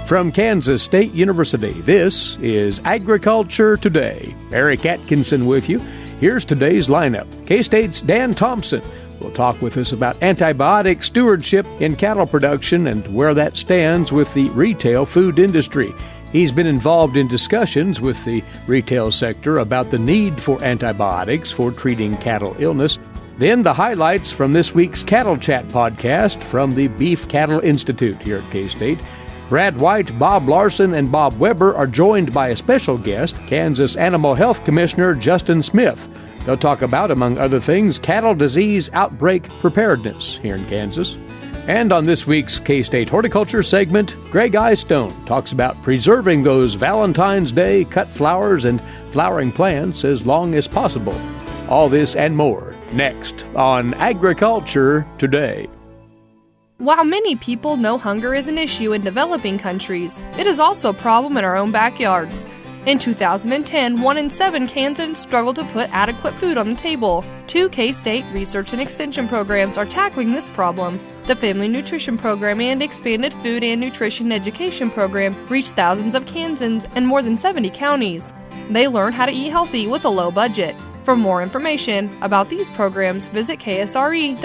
from Kansas State University, this is Agriculture Today. Eric Atkinson with you. Here's today's lineup. K-State's Dan Thomson will talk with us about antibiotic stewardship in cattle production and where that stands with the retail food industry. He's been involved in discussions with the retail sector about the need for antibiotics for treating cattle illness. Then the highlights from this week's Cattle Chat podcast from the Beef Cattle Institute here at K-State. Brad White, Bob Larson, and Bob Weaber are joined by a special guest, Kansas Animal Health Commissioner Justin Smith. They'll talk about, among other things, cattle disease outbreak preparedness here in Kansas. And on this week's K-State Horticulture segment, Gregg Eyestone talks about preserving those Valentine's Day cut flowers and flowering plants as long as possible. All this and more next on Agriculture Today. While many people know hunger is an issue in developing countries, it is also a problem in our own backyards. In 2010, 1 in 7 Kansans struggled to put adequate food on the table. 2 K-State research and extension programs are tackling this problem. The Family Nutrition Program and Expanded Food and Nutrition Education Program reach thousands of Kansans in more than 70 counties. They learn how to eat healthy with a low budget. For more information about these programs, visit ksre.ksu.edu.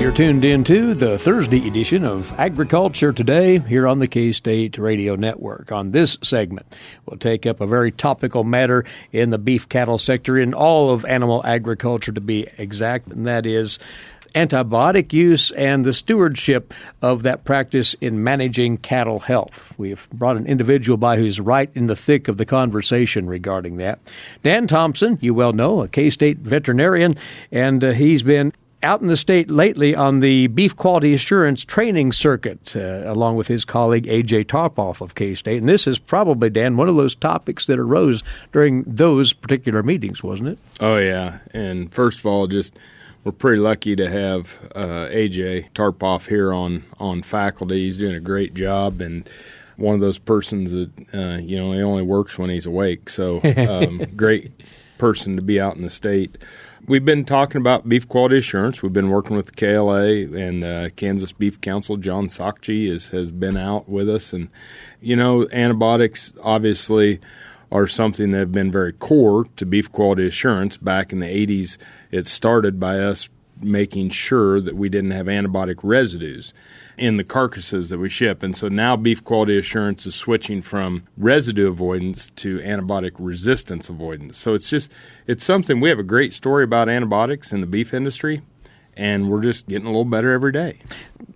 You're tuned into the Thursday edition of Agriculture Today here on the K-State Radio Network. On this segment, we'll take up a very topical matter in the beef cattle sector, in all of animal agriculture to be exact, and that is antibiotic use and the stewardship of that practice in managing cattle health. We've brought an individual by who's right in the thick of the conversation regarding that. Dan Thomson, you well know, a K-State veterinarian, and he's been out in the state lately on the beef quality assurance training circuit, along with his colleague A.J. Tarpoff of K-State. And this is probably, Dan, one of those topics that arose during those particular meetings, wasn't it? Oh, yeah. And first of all, we're pretty lucky to have A.J. Tarpoff here on faculty. He's doing a great job, and one of those persons that, he only works when he's awake. So great person to be out in the state. We've been talking about beef quality assurance. We've been working with the KLA and Kansas Beef Council. John Sakchi has been out with us. And, antibiotics obviously are something that have been very core to beef quality assurance. Back in the 80s, it started by us making sure that we didn't have antibiotic residues in the carcasses that we ship. And so now beef quality assurance is switching from residue avoidance to antibiotic resistance avoidance. So it's something, we have a great story about antibiotics in the beef industry, and we're just getting a little better every day.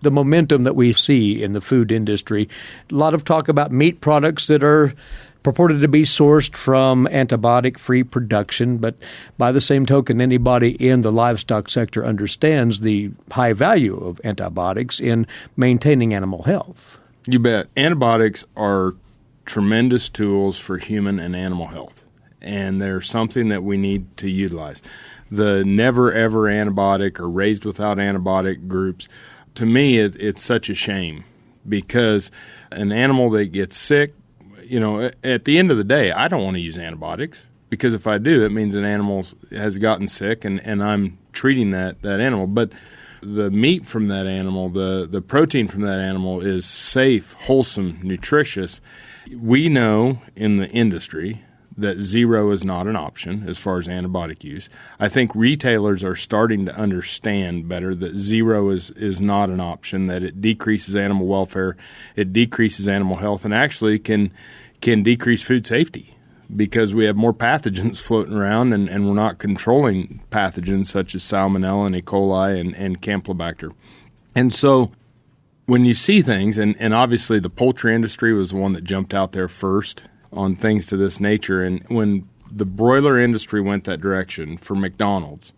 The momentum that we see in the food industry, a lot of talk about meat products that are purported to be sourced from antibiotic-free production, but by the same token, anybody in the livestock sector understands the high value of antibiotics in maintaining animal health. You bet. Antibiotics are tremendous tools for human and animal health, and they're something that we need to utilize. The never-ever antibiotic or raised without antibiotic groups, to me, it's such a shame, because an animal that gets sick, at the end of the day, I don't want to use antibiotics, because if I do, it means an animal has gotten sick and I'm treating that animal. But the meat from that animal, the protein from that animal is safe, wholesome, nutritious. We know in the industry that zero is not an option as far as antibiotic use. I think retailers are starting to understand better that zero is not an option, that it decreases animal welfare, it decreases animal health, and actually can decrease food safety, because we have more pathogens floating around and we're not controlling pathogens such as Salmonella and E. coli and Campylobacter. And so when you see things, and obviously the poultry industry was the one that jumped out there first on things to this nature, and when the broiler industry went that direction for McDonald's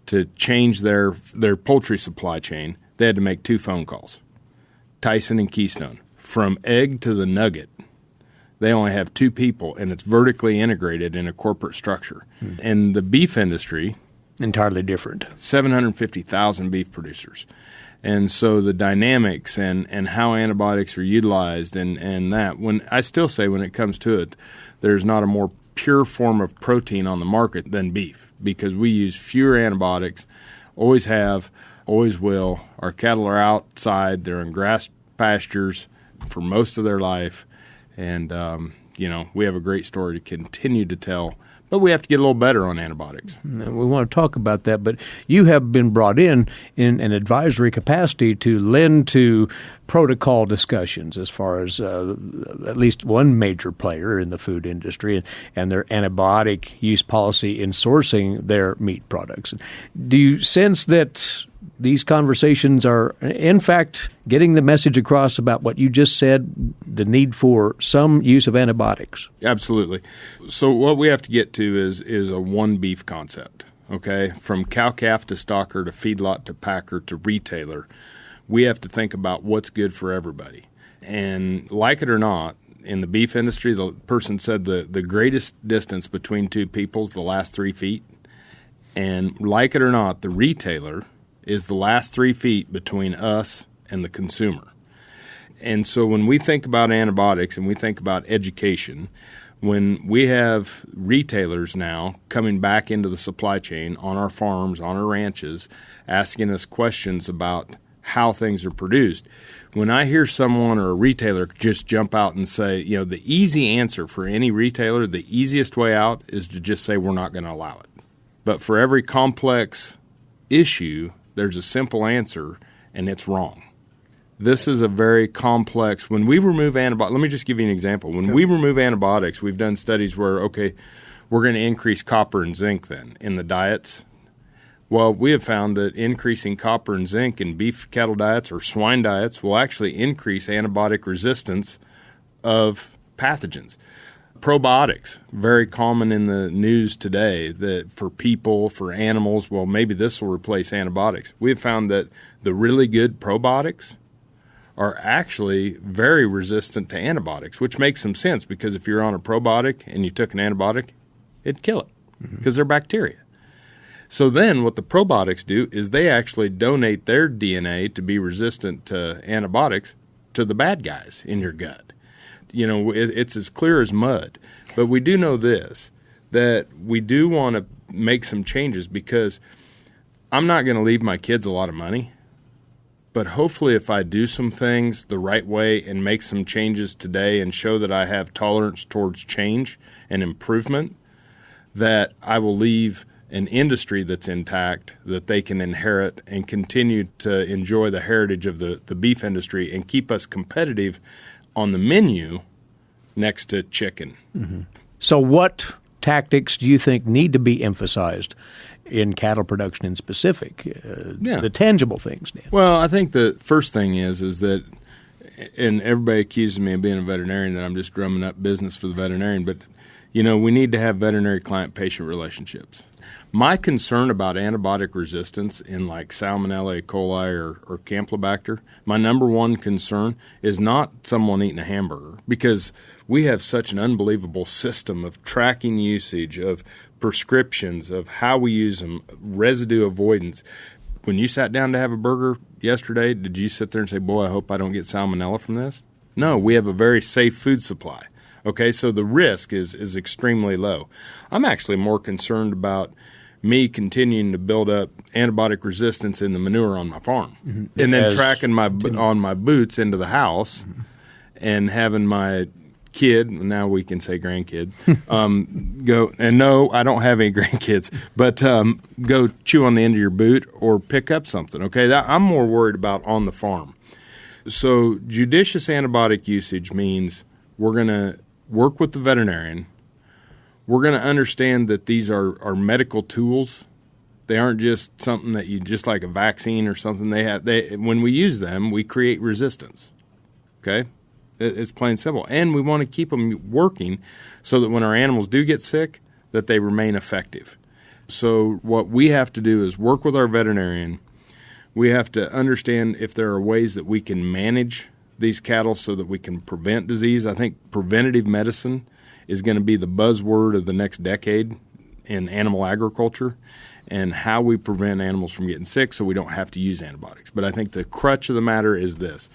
to change their poultry supply chain, they had to make 2 phone calls, Tyson and Keystone. From egg to the nugget, they only have 2 people, and it's vertically integrated in a corporate structure. And the beef industry, entirely different. 750,000 beef producers. And so the dynamics and how antibiotics are utilized and that, when I still say when it comes to it, there's not a more pure form of protein on the market than beef because we use fewer antibiotics, always have, always will. Our cattle are outside. They're in grass pastures for most of their life. And, we have a great story to continue to tell. But we have to get a little better on antibiotics. We want to talk about that, but you have been brought in an advisory capacity to lend to protocol discussions as far as at least one major player in the food industry and their antibiotic use policy in sourcing their meat products. Do you sense that these conversations are, in fact, getting the message across about what you just said, the need for some use of antibiotics? Absolutely. So what we have to get to is a one beef concept, okay? From cow-calf to stocker to feedlot to packer to retailer, we have to think about what's good for everybody. And like it or not, in the beef industry, the person said the greatest distance between two people is the last 3 feet. And like it or not, the retailer is the last 3 feet between us and the consumer. And so when we think about antibiotics and we think about education, when we have retailers now coming back into the supply chain on our farms, on our ranches, asking us questions about how things are produced, when I hear someone or a retailer just jump out and say, the easy answer for any retailer, the easiest way out is to just say we're not going to allow it. But for every complex issue, there's a simple answer, and it's wrong. This is a very complex. When we remove antibiotics, let me just give you an example. When we remove antibiotics, we've done studies where, we're going to increase copper and zinc then in the diets. Well, we have found that increasing copper and zinc in beef cattle diets or swine diets will actually increase antibiotic resistance of pathogens. Probiotics, very common in the news today, that for people, for animals, well, maybe this will replace antibiotics. We have found that the really good probiotics are actually very resistant to antibiotics, which makes some sense because if you're on a probiotic and you took an antibiotic, it'd kill it because they're bacteria. So then what the probiotics do is they actually donate their DNA to be resistant to antibiotics to the bad guys in your gut. It's as clear as mud. But we do know this, that we do want to make some changes because I'm not going to leave my kids a lot of money. But hopefully if I do some things the right way and make some changes today and show that I have tolerance towards change and improvement, that I will leave an industry that's intact, that they can inherit and continue to enjoy the heritage of the beef industry and keep us competitive on the menu next to chicken. Mm-hmm. So what tactics do you think need to be emphasized in cattle production in specific, the tangible things, Dan? Well, I think the first thing is that, and everybody accuses me of being a veterinarian, that I'm just drumming up business for the veterinarian, but, we need to have veterinary client-patient relationships. My concern about antibiotic resistance in like Salmonella, E. coli, or Campylobacter, my number one concern is not someone eating a hamburger, because we have such an unbelievable system of tracking usage, of prescriptions, of how we use them, residue avoidance. When you sat down to have a burger yesterday, did you sit there and say, boy, I hope I don't get salmonella from this? No, we have a very safe food supply. Okay, so the risk is extremely low. I'm actually more concerned about me continuing to build up antibiotic resistance in the manure on my farm, and then tracking on my boots into the house, and having my kid, now we can say grandkids, go, and no, I don't have any grandkids, but go chew on the end of your boot or pick up something. Okay, I'm more worried about on the farm. So judicious antibiotic usage means we're going to work with the veterinarian. We're going to understand that these are medical tools. They aren't just something that you just like a vaccine or something. When we use them, we create resistance. Okay, it's plain and simple, and we want to keep them working so that when our animals do get sick, that they remain effective. So what we have to do is work with our veterinarian. We have to understand if there are ways that we can manage these cattle so that we can prevent disease. I think preventative medicine is going to be the buzzword of the next decade in animal agriculture, and how we prevent animals from getting sick so we don't have to use antibiotics. But I think the crutch of the matter is this: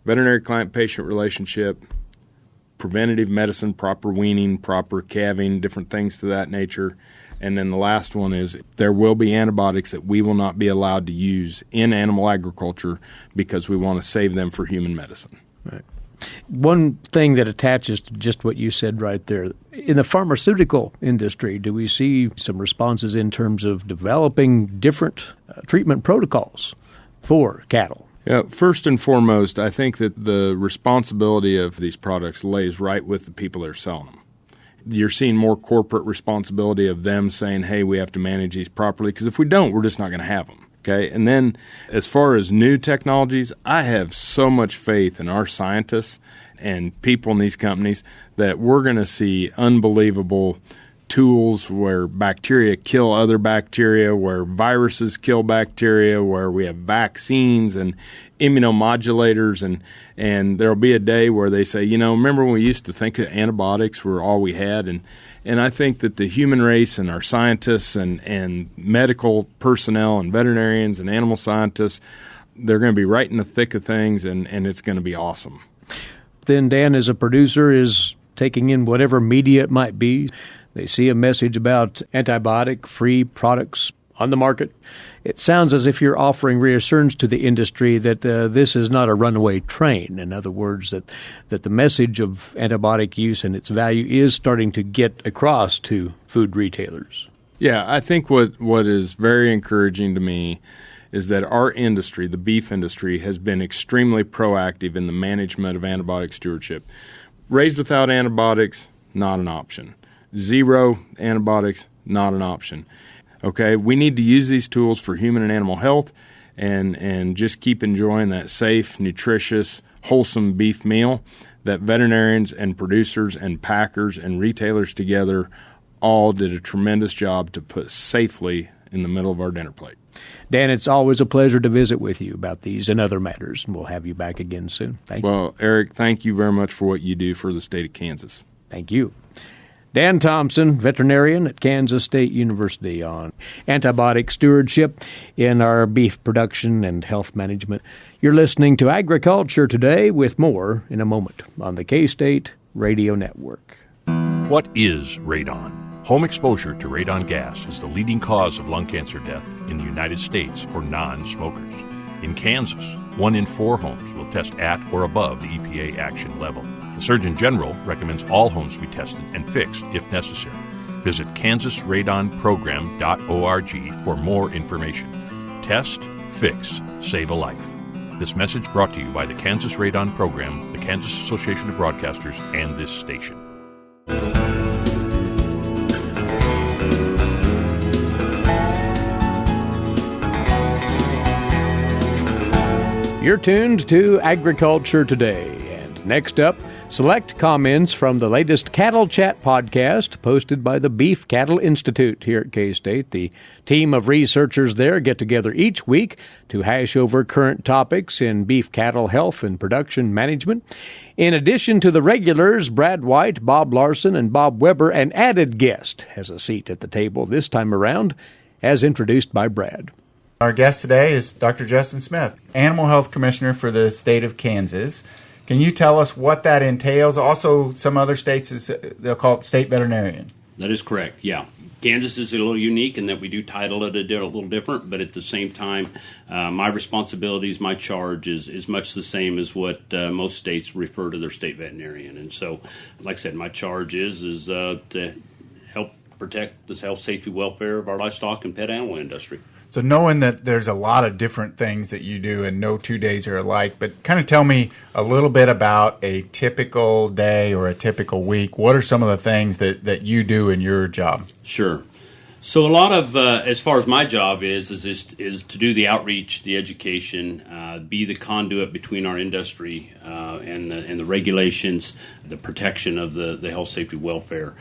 veterinary client-patient relationship, preventative medicine, proper weaning, proper calving, different things to that nature. And then the last one is there will be antibiotics that we will not be allowed to use in animal agriculture because we want to save them for human medicine. Right. One thing that attaches to just what you said right there, in the pharmaceutical industry, do we see some responses in terms of developing different treatment protocols for cattle? Yeah, first and foremost, I think that the responsibility of these products lays right with the people that are selling them. You're seeing more corporate responsibility of them saying, hey, we have to manage these properly, because if we don't, we're just not going to have them. Okay, and then as far as new technologies, I have so much faith in our scientists and people in these companies that we're going to see unbelievable tools where bacteria kill other bacteria, where viruses kill bacteria, where we have vaccines and immunomodulators, and there'll be a day where they say, remember when we used to think that antibiotics were all we had? And I think that the human race and our scientists and medical personnel and veterinarians and animal scientists, they're going to be right in the thick of things, and it's going to be awesome. Then Dan, as a producer, is taking in whatever media it might be. They see a message about antibiotic-free products on the market. It sounds as if you're offering reassurance to the industry that this is not a runaway train. In other words, that the message of antibiotic use and its value is starting to get across to food retailers. Yeah, I think what is very encouraging to me is that our industry, the beef industry, has been extremely proactive in the management of antibiotic stewardship. Raised without antibiotics, not an option. Zero antibiotics, not an option. Okay, we need to use these tools for human and animal health and just keep enjoying that safe, nutritious, wholesome beef meal that veterinarians and producers and packers and retailers together all did a tremendous job to put safely in the middle of our dinner plate. Dan, it's always a pleasure to visit with you about these and other matters, and we'll have you back again soon. Thank you. Well, Eric, thank you very much for what you do for the state of Kansas. Thank you. Dan Thomson, veterinarian at Kansas State University, on antibiotic stewardship in our beef production and health management. You're listening to Agriculture Today, with more in a moment on the K-State Radio Network. What is radon? Home exposure to radon gas is the leading cause of lung cancer death in the United States for non-smokers. In Kansas, 1 in 4 homes will test at or above the EPA action level. The Surgeon General recommends all homes be tested and fixed if necessary. Visit kansasradonprogram.org for more information. Test, fix, save a life. This message brought to you by the Kansas Radon Program, the Kansas Association of Broadcasters, and this station. You're tuned to Agriculture Today. And next up, select comments from the latest Cattle Chat podcast posted by the Beef Cattle Institute here at K-State. The team of researchers there get together each week to hash over current topics in beef cattle health and production management. In addition to the regulars, Brad White, Bob Larson, and Bob Weaber, an added guest has a seat at the table this time around, as introduced by Brad. Our guest today is Dr. Justin Smith, Animal Health Commissioner for the state of Kansas. Can you tell us what that entails? Also, some other states, they'll call it state veterinarian. That is correct, yeah. Kansas is a little unique in that we do title it a little different, but at the same time, my responsibilities, my charge is much the same as what most states refer to their state veterinarian. And so, like I said, my charge is to help protect the health, safety, welfare of our livestock and pet animal industry. So knowing that there's a lot of different things that you do and no 2 days are alike, but kind of tell me a little bit about a typical day or a typical week. What are some of the things that you do in your job? Sure. So a lot of, as far as my job is to do the outreach, the education, be the conduit between our industry and the regulations, the protection of the health, safety, welfare.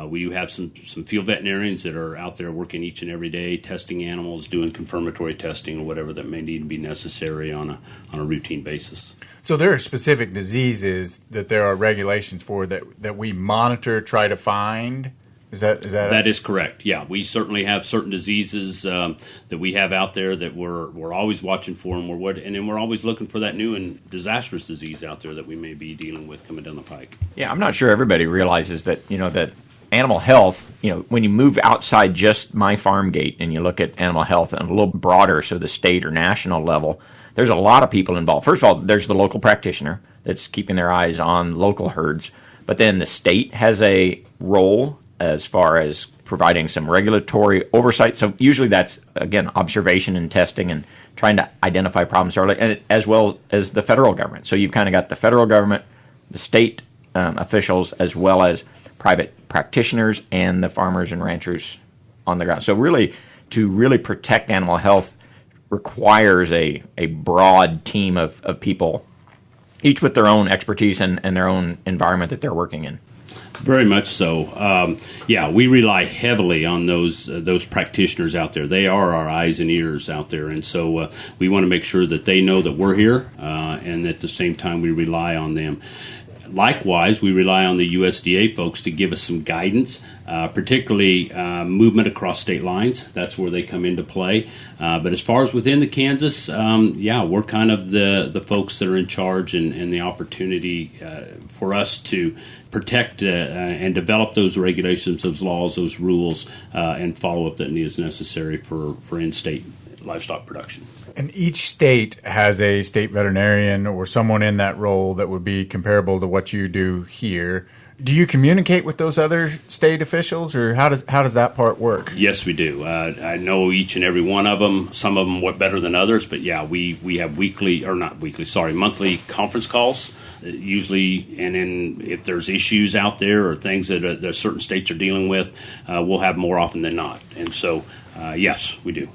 We do have some field veterinarians that are out there working each and every day, testing animals, doing confirmatory testing or whatever that may need to be necessary on a routine basis. So there are specific diseases that there are regulations for that we monitor, try to find? Is that That is correct. Yeah, we certainly have certain diseases that we have out there that we're always watching for, and we're always looking for that new and disastrous disease out there that we may be dealing with coming down the pike. Yeah, I'm not sure everybody realizes that, that animal health, when you move outside just my farm gate and you look at animal health on a little broader, so the state or national level, there's a lot of people involved. First of all, there's the local practitioner that's keeping their eyes on local herds, but then the state has a role as far as providing some regulatory oversight. So usually that's, again, observation and testing and trying to identify problems early, and as well as the federal government. So you've kind of got the federal government, the state officials, as well as private practitioners and the farmers and ranchers on the ground. So really, to really protect animal health requires a broad team of people, each with their own expertise and their own environment that they're working in. Very much so. We rely heavily on those practitioners out there. They are our eyes and ears out there, and so we want to make sure that they know that we're here, and at the same time we rely on them. Likewise, we rely on the USDA folks to give us some guidance, particularly movement across state lines. That's where they come into play. But as far as within the Kansas, we're kind of the folks that are in charge, and the opportunity for us to protect and develop those regulations, those laws, those rules, and follow-up that is necessary for in-state livestock production. And each state has a state veterinarian or someone in that role that would be comparable to what you do here. Do you communicate with those other state officials, or how does that part work? Yes, we do. I know each and every one of them. Some of them work better than others, but we have monthly conference calls. Usually, and then if there's issues out there or things that certain states are dealing with, we'll have more often than not. And so, yes, we do.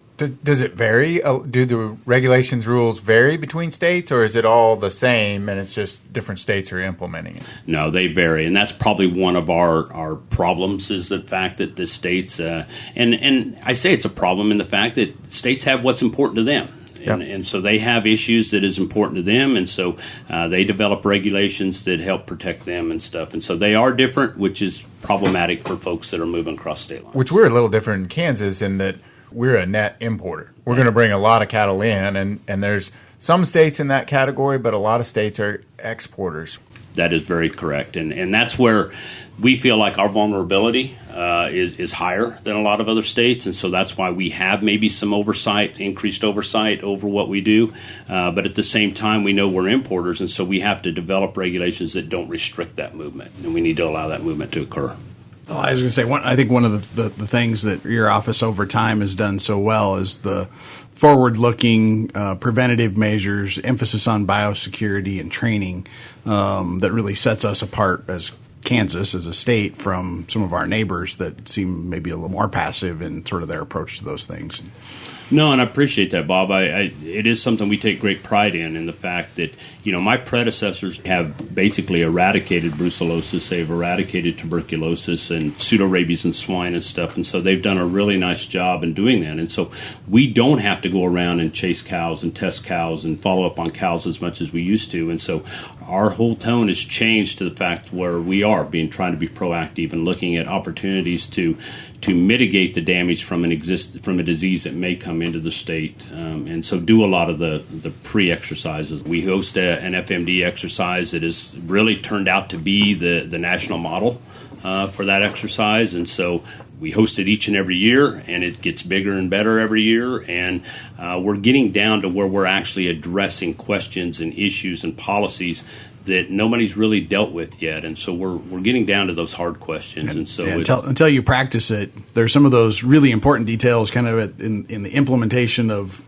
Does it vary? Do the regulations, rules vary between states, or is it all the same and it's just different states are implementing it? No, they vary, and that's probably one of our problems, is the fact that the states, and I say it's a problem in the fact that states have what's important to them. And so they have issues that is important to them, and so they develop regulations that help protect them and stuff. And so they are different, which is problematic for folks that are moving across state lines. Which we're a little different in Kansas in that we're a net importer. We're going to bring a lot of cattle in, and there's some states in that category, but a lot of states are exporters. That is very correct, and that's where we feel like our vulnerability is higher than a lot of other states, and so that's why we have maybe some increased oversight over what we do. But at the same time, we know we're importers, and so we have to develop regulations that don't restrict that movement, and we need to allow that movement to occur. Oh, I was going to say, I think one of the things that your office over time has done so well is the forward-looking preventative measures, emphasis on biosecurity and training that really sets us apart as Kansas, as a state, from some of our neighbors that seem maybe a little more passive in sort of their approach to those things. No, and I appreciate that, Bob. It is something we take great pride in the fact that, my predecessors have basically eradicated brucellosis, they've eradicated tuberculosis and pseudorabies in swine and stuff, and so they've done a really nice job in doing that. And so we don't have to go around and chase cows and test cows and follow up on cows as much as we used to. And so our whole tone has changed to the fact where we are trying to be proactive and looking at opportunities to mitigate the damage from a disease that may come into the state, and so do a lot of the pre-exercises. We host an FMD exercise that has really turned out to be the national model for that exercise, and so we host it each and every year, and it gets bigger and better every year, and we're getting down to where we're actually addressing questions and issues and policies that nobody's really dealt with yet, and so we're getting down to those hard questions. And so until you practice it, there's some of those really important details kind of in the implementation of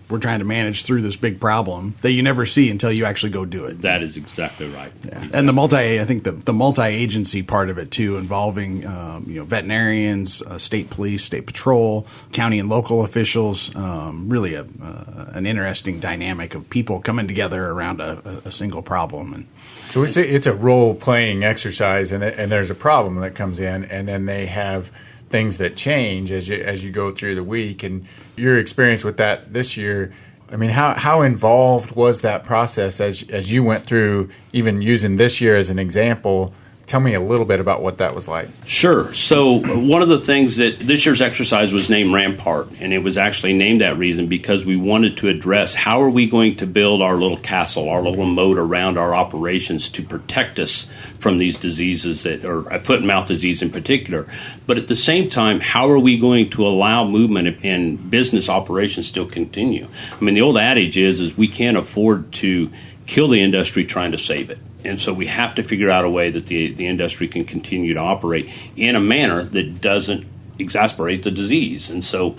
we're trying to manage through this big problem that you never see until you actually go do it. That is exactly right. Yeah. And the multi-agency part of it too, involving veterinarians, state police, state patrol, county and local officials, really an interesting dynamic of people coming together around a single problem. And so it's a role-playing exercise, and there's a problem that comes in, and then they have things that change as you go through the week. And your experience with that this year, I mean, how involved was that process as you went through, even using this year as an example, Tell me a little bit about what that was like. Sure. So one of the things that this year's exercise was named Rampart, and it was actually named that reason because we wanted to address how are we going to build our little castle, our little moat around our operations to protect us from these diseases or foot and mouth disease in particular. But at the same time, how are we going to allow movement and business operations still continue? I mean, the old adage is we can't afford to kill the industry trying to save it. And so we have to figure out a way that the industry can continue to operate in a manner that doesn't exasperate the disease. And so,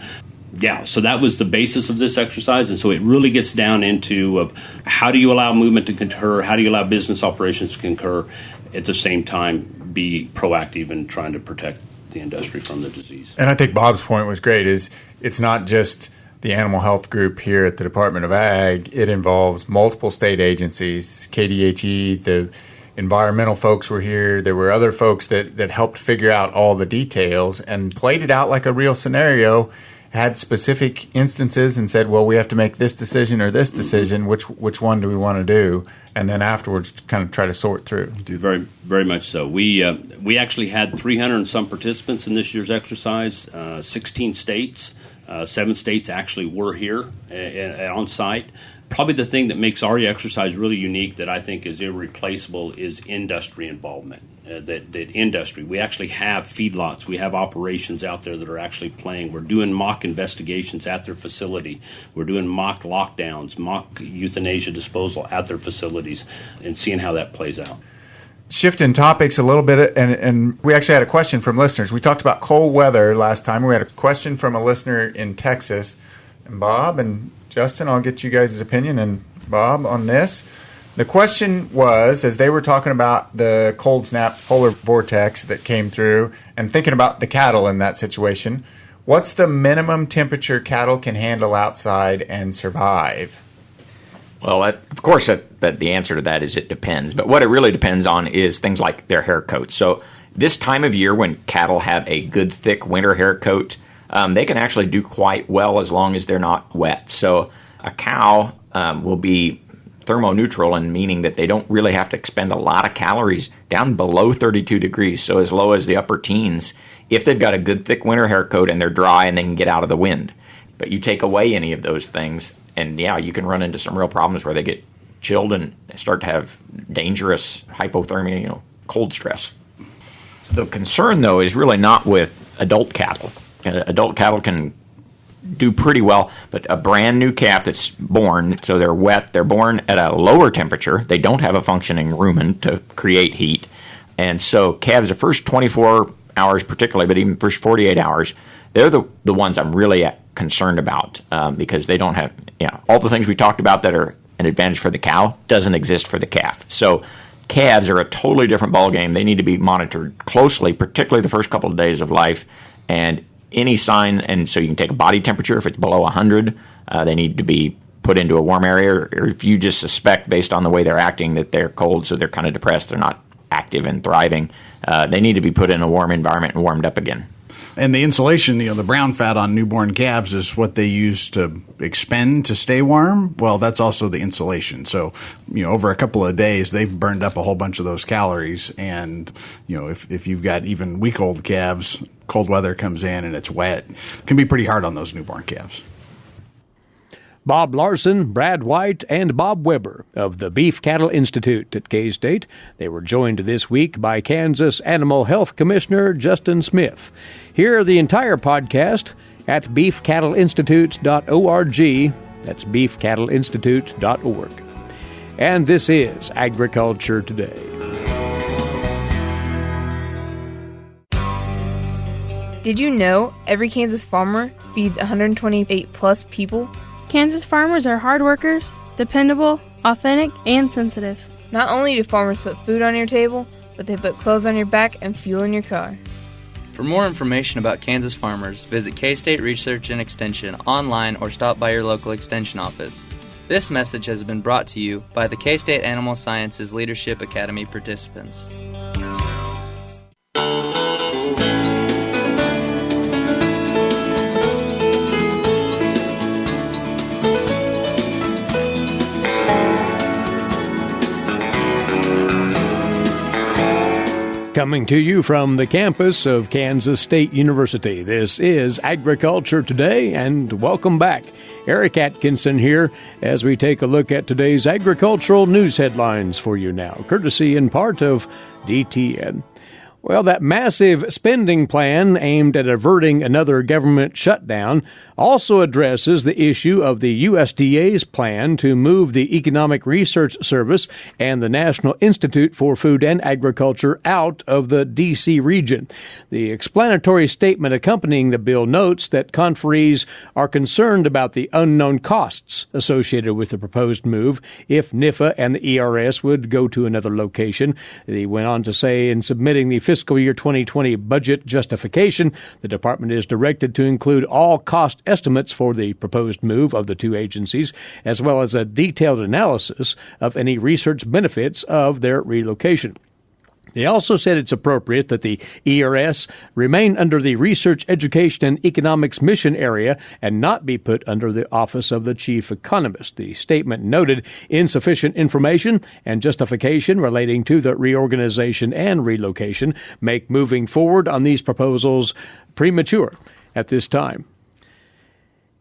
so that was the basis of this exercise. And so it really gets down into of how do you allow movement to concur, how do you allow business operations to concur, at the same time be proactive in trying to protect the industry from the disease. And I think Bob's point was great, is it's not just the animal health group here at the Department of Ag. It involves multiple state agencies, KDHE, the environmental folks were here. There were other folks that helped figure out all the details and played it out like a real scenario, had specific instances and said, well, we have to make this decision or this decision. Which one do we want to do? And then afterwards kind of try to sort through. Very, very much so. We actually had 300 and some participants in this year's exercise, 16 states. 7 states actually were here on site. Probably the thing that makes our exercise really unique that I think is irreplaceable is industry involvement. That industry. We actually have feedlots. We have operations out there that are actually playing. We're doing mock investigations at their facility. We're doing mock lockdowns, mock euthanasia disposal at their facilities, and seeing how that plays out. Shifting topics a little bit, and we actually had a question from listeners. We talked about cold weather last time. We had a question from a listener in Texas. And Bob and Justin, I'll get you guys' opinion, and Bob, on this. The question was, as they were talking about the cold snap polar vortex that came through and thinking about the cattle in that situation, what's the minimum temperature cattle can handle outside and survive? Well, of course, the answer to that is it depends. But what it really depends on is things like their hair coat. So this time of year when cattle have a good, thick winter hair coat, they can actually do quite well as long as they're not wet. So a cow will be thermoneutral, in meaning that they don't really have to expend a lot of calories down below 32 degrees, so as low as the upper teens, if they've got a good, thick winter hair coat and they're dry and they can get out of the wind. But you take away any of those things, and you can run into some real problems where they get chilled and start to have dangerous hypothermia, cold stress. The concern, though, is really not with adult cattle. Adult cattle can do pretty well, but a brand new calf that's born, so they're wet, they're born at a lower temperature, they don't have a functioning rumen to create heat, and so calves the first 24 hours particularly, but even first 48 hours, they're the ones I'm really concerned about, because they don't have, all the things we talked about that are an advantage for the cow doesn't exist for the calf. So calves are a totally different ballgame. They need to be monitored closely, particularly the first couple of days of life, and any sign, and so you can take a body temperature. If it's below 100, they need to be put into a warm area, or if you just suspect based on the way they're acting that they're cold, so they're kind of depressed, they're not active and thriving, they need to be put in a warm environment and warmed up again. And the insulation, the brown fat on newborn calves is what they use to expend to stay warm. Well, that's also the insulation. So, over a couple of days, they've burned up a whole bunch of those calories. And, if you've got even week-old calves, cold weather comes in and it's wet, it can be pretty hard on those newborn calves. Bob Larson, Brad White, and Bob Weaber of the Beef Cattle Institute at K-State. They were joined this week by Kansas Animal Health Commissioner Justin Smith. Hear the entire podcast at beefcattleinstitute.org. That's beefcattleinstitute.org. And this is Agriculture Today. Did you know every Kansas farmer feeds 128 plus people? Kansas farmers are hard workers, dependable, authentic, and sensitive. Not only do farmers put food on your table, but they put clothes on your back and fuel in your car. For more information about Kansas farmers, visit K-State Research and Extension online or stop by your local extension office. This message has been brought to you by the K-State Animal Sciences Leadership Academy participants. Coming to you from the campus of Kansas State University, this is Agriculture Today, and welcome back. Eric Atkinson here as we take a look at today's agricultural news headlines for you now, courtesy in part of DTN. Well, that massive spending plan aimed at averting another government shutdown also addresses the issue of the USDA's plan to move the Economic Research Service and the National Institute for Food and Agriculture out of the D.C. region. The explanatory statement accompanying the bill notes that conferees are concerned about the unknown costs associated with the proposed move if NIFA and the ERS would go to another location. They went on to say in submitting the fiscal year 2020 budget justification, the department is directed to include all cost estimates for the proposed move of the two agencies, as well as a detailed analysis of any research benefits of their relocation. They also said it's appropriate that the ERS remain under the Research, Education, and Economics mission area and not be put under the Office of the Chief Economist. The statement noted insufficient information and justification relating to the reorganization and relocation make moving forward on these proposals premature at this time.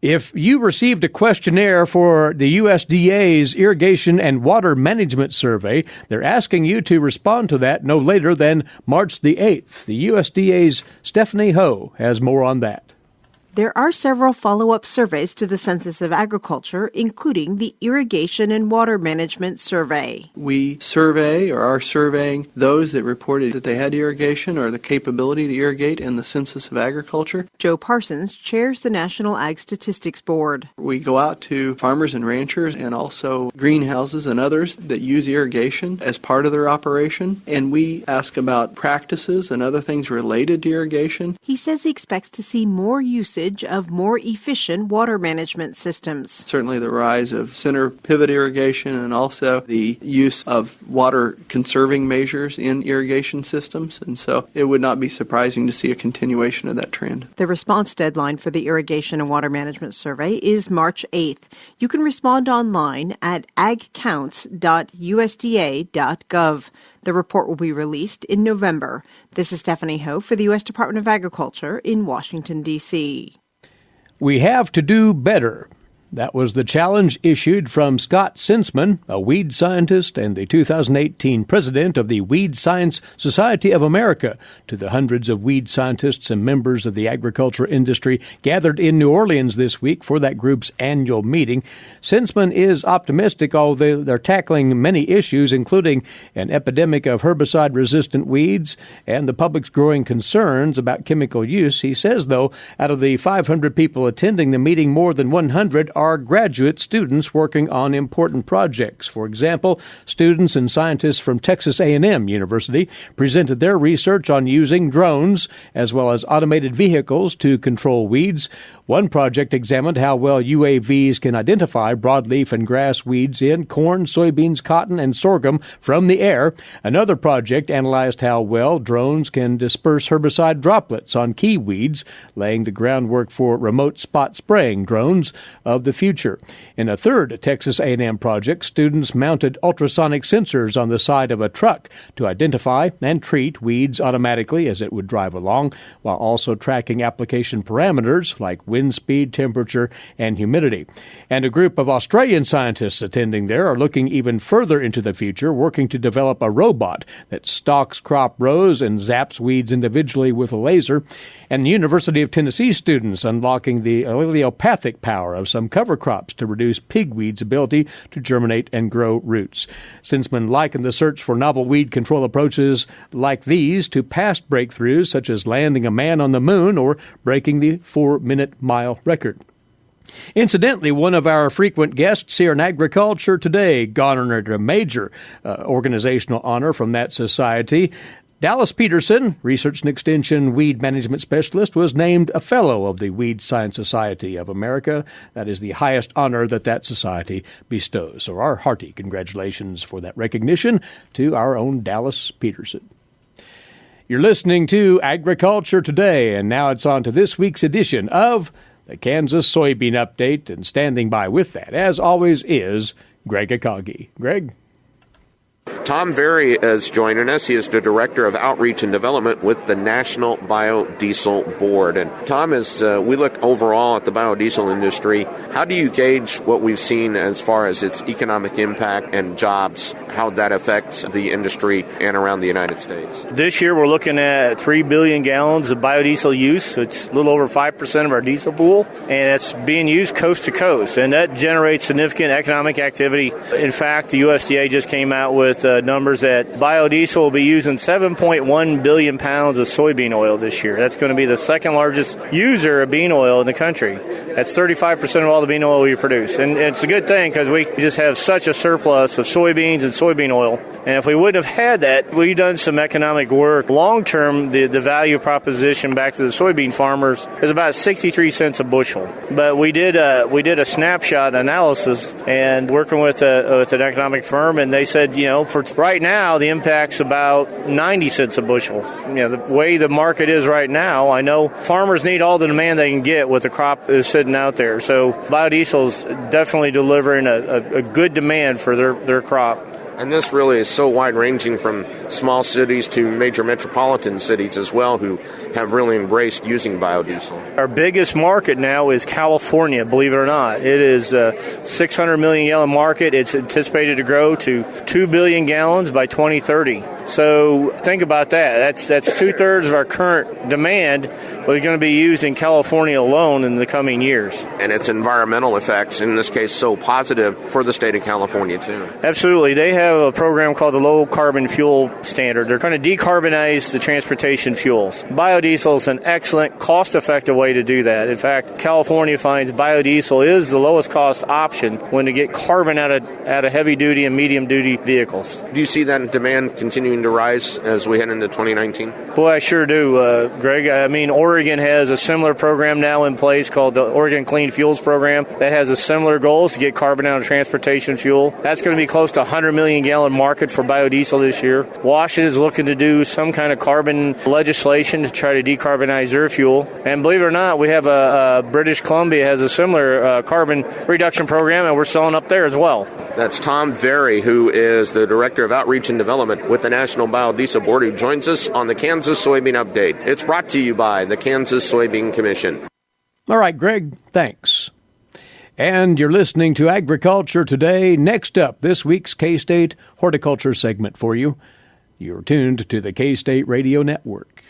If you received a questionnaire for the USDA's Irrigation and Water Management Survey, they're asking you to respond to that no later than March the 8th. The USDA's Stephanie Ho has more on that. There are several follow-up surveys to the Census of Agriculture, including the Irrigation and Water Management Survey. We survey or are surveying those that reported that they had irrigation or the capability to irrigate in the Census of Agriculture. Joe Parsons chairs the National Ag Statistics Board. We go out to farmers and ranchers and also greenhouses and others that use irrigation as part of their operation, and we ask about practices and other things related to irrigation. He says he expects to see more usage of more efficient water management systems. Certainly the rise of center pivot irrigation and also the use of water conserving measures in irrigation systems. And so it would not be surprising to see a continuation of that trend. The response deadline for the Irrigation and Water Management Survey is March 8th. You can respond online at agcounts.usda.gov. The report will be released in November. This is Stephanie Ho for the U.S. Department of Agriculture in Washington, D.C. We have to do better. That was the challenge issued from Scott Sinsman, a weed scientist and the 2018 president of the Weed Science Society of America, to the hundreds of weed scientists and members of the agriculture industry gathered in New Orleans this week for that group's annual meeting. Sinsman is optimistic, although they're tackling many issues, including an epidemic of herbicide-resistant weeds and the public's growing concerns about chemical use. He says, though, out of the 500 people attending the meeting, more than 100 are graduate students working on important projects. For example, students and scientists from Texas A&M University presented their research on using drones as well as automated vehicles to control weeds. One project examined how well UAVs can identify broadleaf and grass weeds in corn, soybeans, cotton, and sorghum from the air. Another project analyzed how well drones can disperse herbicide droplets on key weeds, laying the groundwork for remote spot spraying drones of the future. In a third Texas A&M project, students mounted ultrasonic sensors on the side of a truck to identify and treat weeds automatically as it would drive along, while also tracking application parameters like wind speed, temperature, and humidity. And a group of Australian scientists attending there are looking even further into the future, working to develop a robot that stalks crop rows and zaps weeds individually with a laser. And the University of Tennessee students unlocking the allelopathic power of some cover crops to reduce pigweed's ability to germinate and grow roots. Sinsman likened the search for novel weed control approaches like these to past breakthroughs, such as landing a man on the moon or breaking the 4-minute-mile record. Incidentally, one of our frequent guests here in Agriculture Today garnered a major organizational honor from that society. Dallas Peterson, Research and Extension Weed Management Specialist, was named a Fellow of the Weed Science Society of America. That is the highest honor that society bestows. So our hearty congratulations for that recognition to our own Dallas Peterson. You're listening to Agriculture Today, and now it's on to this week's edition of the Kansas Soybean Update, and standing by with that, as always, is Gregg Eyestone. Greg? Tom Very is joining us. He is the Director of Outreach and Development with the National Biodiesel Board. And Tom, as we look overall at the biodiesel industry, how do you gauge what we've seen as far as its economic impact and jobs, how that affects the industry and around the United States? This year we're looking at 3 billion gallons of biodiesel use. It's a little over 5% of our diesel pool, and it's being used coast to coast, and that generates significant economic activity. In fact, the USDA just came out with numbers that biodiesel will be using 7.1 billion pounds of soybean oil this year. That's going to be the second largest user of bean oil in the country. That's 35% of all the bean oil we produce. And it's a good thing because we just have such a surplus of soybeans and soybean oil. And if we wouldn't have had that, we've done some economic work. Long term, the value proposition back to the soybean farmers is about 63 cents a bushel. But we did a snapshot analysis and working with an economic firm, and they said, for right now, the impact's about 90 cents a bushel. The way the market is right now, I know farmers need all the demand they can get with the crop is sitting out there. So biodiesel is definitely delivering a good demand for their crop. And this really is so wide-ranging from small cities to major metropolitan cities as well, who have really embraced using biodiesel. Our biggest market now is California, believe it or not. It is a 600 million gallon market. It's anticipated to grow to 2 billion gallons by 2030. So think about that. That's two-thirds of our current demand is going to be used in California alone in the coming years. And its environmental effects, in this case, so positive for the state of California, too. Absolutely. They have a program called the Low Carbon Fuel Standard. They're trying to decarbonize the transportation fuels. Biodiesel is an excellent, cost-effective way to do that. In fact, California finds biodiesel is the lowest cost option when to get carbon out of heavy-duty and medium-duty vehicles. Do you see that demand continuing to rise as we head into 2019? Boy, I sure do, Greg. I mean, Oregon has a similar program now in place called the Oregon Clean Fuels Program that has a similar goals to get carbon out of transportation fuel. That's going to be close to 100 million gallon market for biodiesel this year. Washington is looking to do some kind of carbon legislation to try to decarbonize their fuel. And believe it or not, we have British Columbia has a similar carbon reduction program, and we're selling up there as well. That's Tom Very, who is the Director of Outreach and Development with the National Biodiesel Board, who joins us on the Kansas Soybean Update. It's brought to you by the Kansas Soybean Commission. All right, Greg, thanks. And you're listening to Agriculture Today. Next up, this week's K-State Horticulture segment for you. You're tuned to the K-State Radio Network.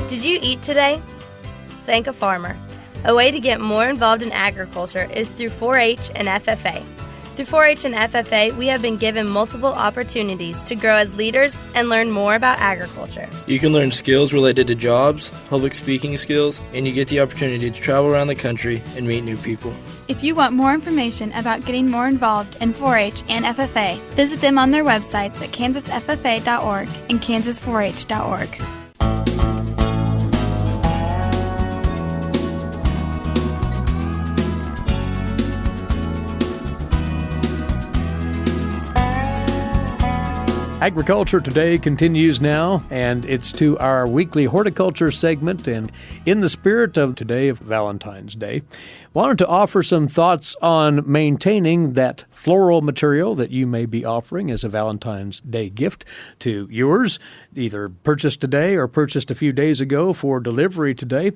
Did you eat today? Thank a farmer. A way to get more involved in agriculture is through 4-H and FFA. Through 4-H and FFA, we have been given multiple opportunities to grow as leaders and learn more about agriculture. You can learn skills related to jobs, public speaking skills, and you get the opportunity to travel around the country and meet new people. If you want more information about getting more involved in 4-H and FFA, visit them on their websites at kansasffa.org and kansas4h.org. Agriculture Today continues now, and it's to our weekly horticulture segment. And in the spirit of today, of Valentine's Day, wanted to offer some thoughts on maintaining that floral material that you may be offering as a Valentine's Day gift to yours, either purchased today or purchased a few days ago for delivery today.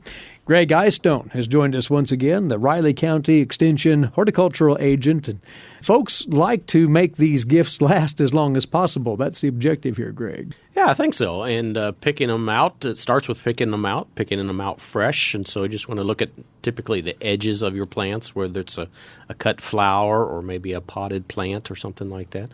Gregg Eyestone has joined us once again, the Riley County Extension horticultural agent. And folks like to make these gifts last as long as possible. That's the objective here, Greg. Yeah, I think so. And picking them out, it starts with picking them out fresh. And so you just want to look at typically the edges of your plants, whether it's a cut flower or maybe a potted plant or something like that.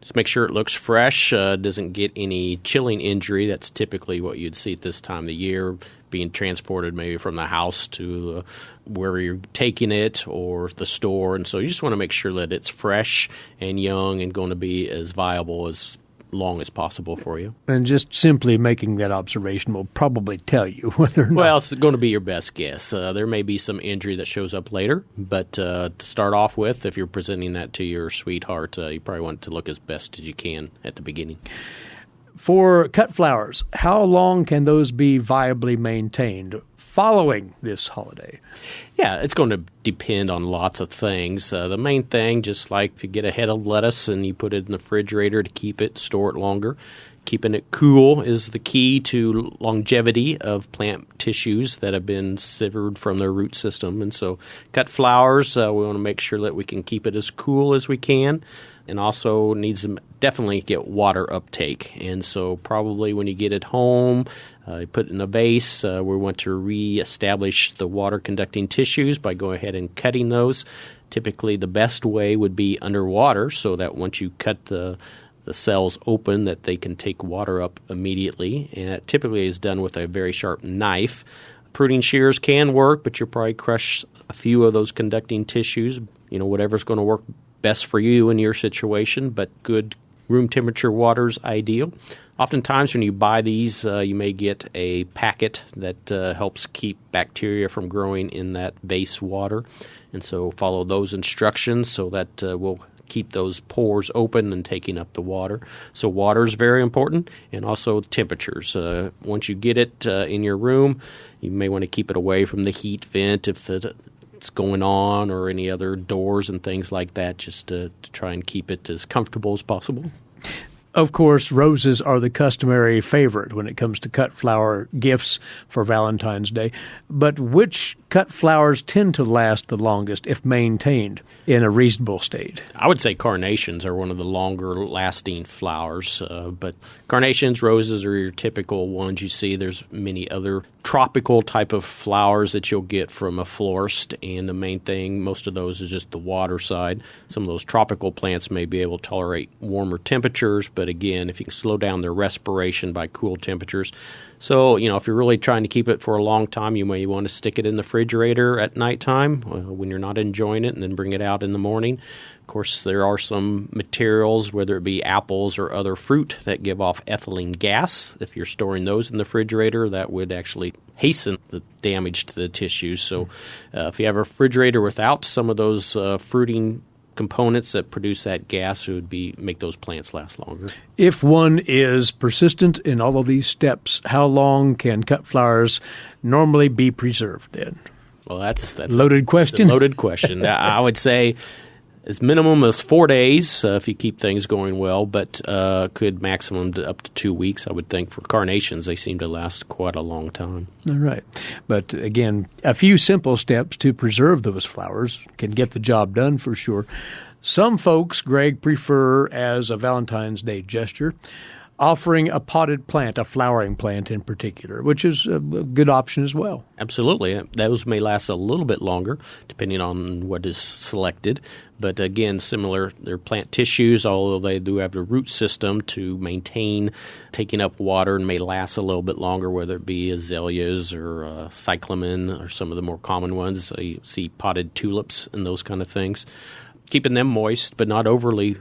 Just make sure it looks fresh, doesn't get any chilling injury. That's typically what you'd see at this time of the year, being transported maybe from the house to where you're taking it or the store. And so you just want to make sure that it's fresh and young and going to be as viable as long as possible for you. And just simply making that observation will probably tell you whether or not. Well, it's going to be your best guess. There may be some injury that shows up later, but to start off with, if you're presenting that to your sweetheart, you probably want it to look as best as you can at the beginning. For cut flowers, how long can those be viably maintained following this holiday? Yeah, it's going to depend on lots of things. The main thing, just like if you get a head of lettuce and you put it in the refrigerator to keep it, store it longer, keeping it cool is the key to longevity of plant tissues that have been severed from their root system. And so cut flowers, we want to make sure that we can keep it as cool as we can. And also needs to definitely get water uptake. And so probably when you get it home, you put it in a vase. We want to reestablish the water-conducting tissues by going ahead and cutting those. Typically the best way would be underwater so that once you cut the cells open that they can take water up immediately. And it typically is done with a very sharp knife. Pruning shears can work, but you'll probably crush a few of those conducting tissues. Whatever's going to work best for you in your situation, but good room temperature water is ideal. Oftentimes when you buy these, you may get a packet that helps keep bacteria from growing in that vase water. And so follow those instructions so that we'll keep those pores open and taking up the water. So water is very important, and also temperatures. Once you get it in your room, you may want to keep it away from the heat vent if it's going on or any other doors and things like that, just to try and keep it as comfortable as possible. Of course, roses are the customary favorite when it comes to cut flower gifts for Valentine's Day. But which cut flowers tend to last the longest if maintained in a reasonable state? I would say carnations are one of the longer-lasting flowers. But carnations, roses are your typical ones you see. There's many other tropical type of flowers that you'll get from a florist. And the main thing, most of those is just the water side. Some of those tropical plants may be able to tolerate warmer temperatures. But again, if you can slow down their respiration by cool temperatures. So, if you're really trying to keep it for a long time, you may want to stick it in the refrigerator at nighttime when you're not enjoying it and then bring it out in the morning. Of course, there are some materials, whether it be apples or other fruit, that give off ethylene gas. If you're storing those in the refrigerator, that would actually hasten the damage to the tissues. So if you have a refrigerator without some of those fruiting components that produce that gas, it would make those plants last longer. If one is persistent in all of these steps, how long can cut flowers normally be preserved then? Well, that's loaded question. Loaded question. I would say as minimum as 4 days if you keep things going well, but could maximum up to 2 weeks, I would think. For carnations, they seem to last quite a long time. All right. But again, a few simple steps to preserve those flowers can get the job done for sure. Some folks, Gregg, prefer as a Valentine's Day gesture offering a potted plant, a flowering plant in particular, which is a good option as well. Absolutely. Those may last a little bit longer, depending on what is selected. But again, similar, they're plant tissues, although they do have the root system to maintain taking up water and may last a little bit longer, whether it be azaleas or cyclamen or some of the more common ones. You see potted tulips and those kind of things. Keeping them moist, but not overly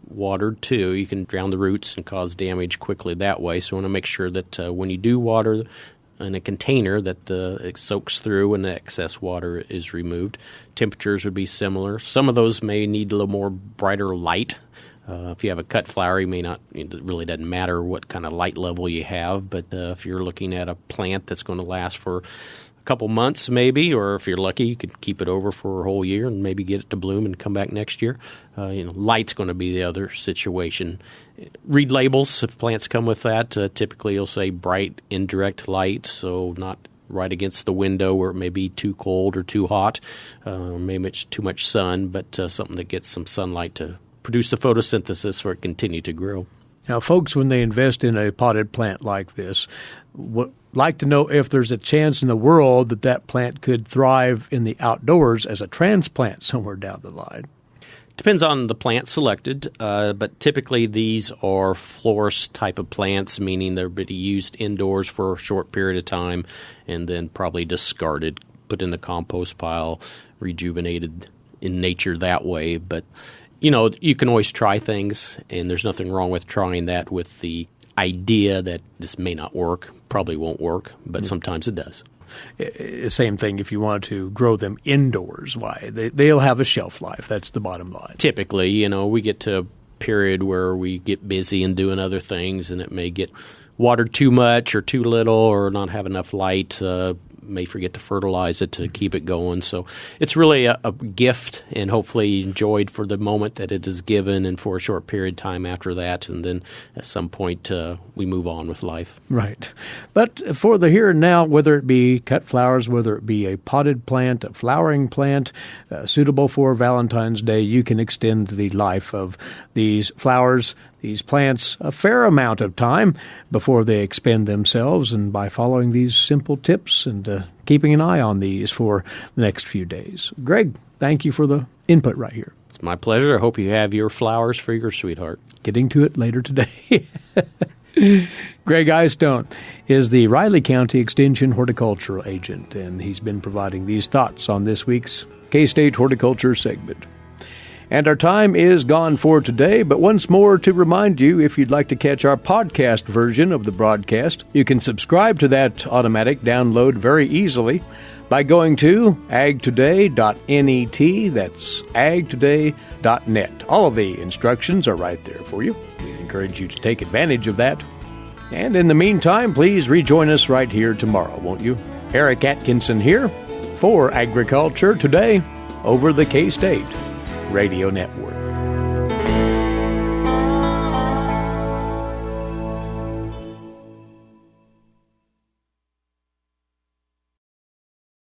watered too. You can drown the roots and cause damage quickly that way. So you want to make sure that when you do water in a container that it soaks through and the excess water is removed. Temperatures would be similar. Some of those may need a little more brighter light. If you have a cut flower, it really doesn't matter what kind of light level you have. But if you're looking at a plant that's going to last for couple months maybe, or if you're lucky, you could keep it over for a whole year and maybe get it to bloom and come back next year. Light's going to be the other situation. Read labels if plants come with that. Typically, you'll say bright indirect light, so not right against the window where it may be too cold or too hot, or maybe it's too much sun, but something that gets some sunlight to produce the photosynthesis for it to continue to grow. Now, folks, when they invest in a potted plant like this, like to know if there's a chance in the world that plant could thrive in the outdoors as a transplant somewhere down the line. Depends on the plant selected, but typically these are florist type of plants, meaning they're being used indoors for a short period of time and then probably discarded, put in the compost pile, rejuvenated in nature that way. But, you can always try things, and there's nothing wrong with trying that with the idea that this may not work, probably won't work, but sometimes it does. Same thing if you want to grow them indoors. Why? They'll have a shelf life. That's the bottom line. Typically, we get to period where we get busy and doing other things, and it may get watered too much or too little or not have enough light. May forget to fertilize it to keep it going. So it's really a gift, and hopefully enjoyed for the moment that it is given and for a short period of time after that. And then at some point we move on with life. Right. But for the here and now, whether it be cut flowers, whether it be a potted plant, a flowering plant, suitable for Valentine's Day, you can extend the life of these flowers, these plants, a fair amount of time before they expend themselves, and by following these simple tips and keeping an eye on these for the next few days. Gregg, thank you for the input right here. It's my pleasure. I hope you have your flowers for your sweetheart. Getting to it later today. Gregg Eyestone is the Riley County Extension Horticultural Agent, and he's been providing these thoughts on this week's K-State Horticulture segment. And our time is gone for today, but once more to remind you, if you'd like to catch our podcast version of the broadcast, you can subscribe to that automatic download very easily by going to agtoday.net. That's agtoday.net. All of the instructions are right there for you. We encourage you to take advantage of that. And in the meantime, please rejoin us right here tomorrow, won't you? Eric Atkinson here for Agriculture Today over the K-State Radio Network.